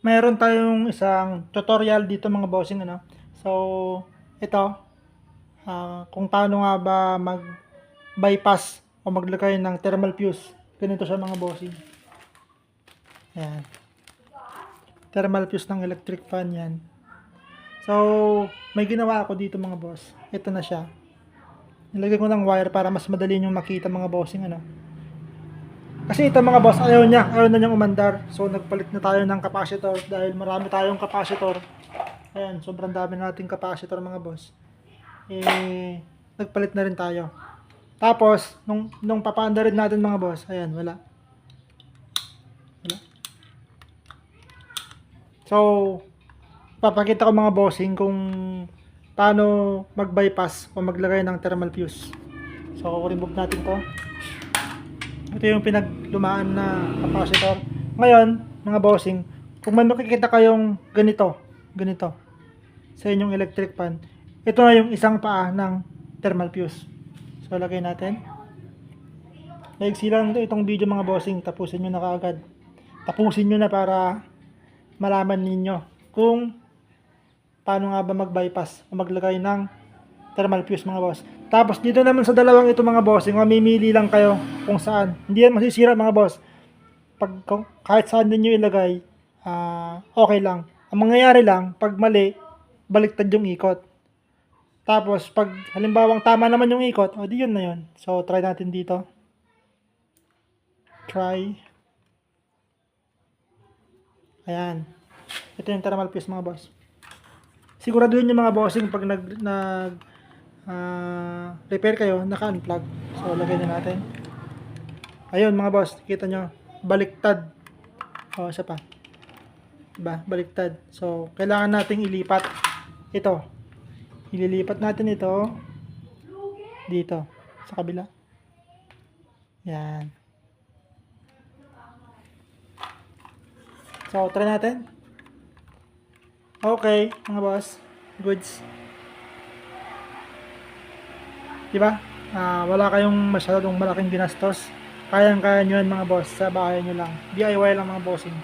Meron tayong isang tutorial dito mga bossing ano. So, ito, kung paano nga ba mag-bypass o maglagay ng thermal fuse. Ganito siya mga bossing. Ayan. Thermal fuse ng electric fan yan. So, may ginawa ako dito mga boss. Ito na siya. Nilagay ko ng wire para mas madali nyo makita mga bossing ano. Kasi ito mga boss, ayaw na niyang umandar. So, nagpalit na tayo ng capacitor dahil marami tayong capacitor. Ayan, sobrang dami nating capacitor mga boss. Nagpalit na rin tayo. Tapos, nung papaanda rin natin mga boss, ayan, wala. So, papakita ko mga bossing kung paano mag-bypass o maglagay ng thermal fuse. So, remove natin to. Ito yung pinaglumaan na capacitor. Ngayon, mga bossing, kung may makikita kayong ganito sa inyong electric fan, ito na yung isang paa ng thermal fuse. So, lagay natin. Maigsi lang itong video mga bossing. Tapusin nyo na kaagad. Tapusin nyo na para malaman ninyo kung paano nga ba mag-bypass o maglagay ng thermal fuse mga boss. Tapos dito naman sa dalawang ito mga bossing, mamimili lang kayo kung saan. Hindi yan masisira mga boss. Kahit saan ninyo ilagay, okay lang. Ang mangyayari lang, pag mali, baliktad yung ikot. Tapos, pag halimbawang tama naman yung ikot, o di yun na yun. So, try natin dito. Try. Ayan. Ito yung thermal fuse mga boss. Siguraduhin yung mga bossing pag repair kayo, naka-unplug. So, lagay na natin. Ayun mga boss, kita nyo, baliktad. O, isa pa. Diba? Baliktad. So, kailangan nating ilipat ito. Ililipat natin ito dito, sa kabila. Yan. So, try natin. Okay, mga boss. Goods. Diba? Wala kayong masyadong malaking ginastos. Kayang-kaya nyo yan mga boss sa bahay nyo lang. DIY lang mga bossing.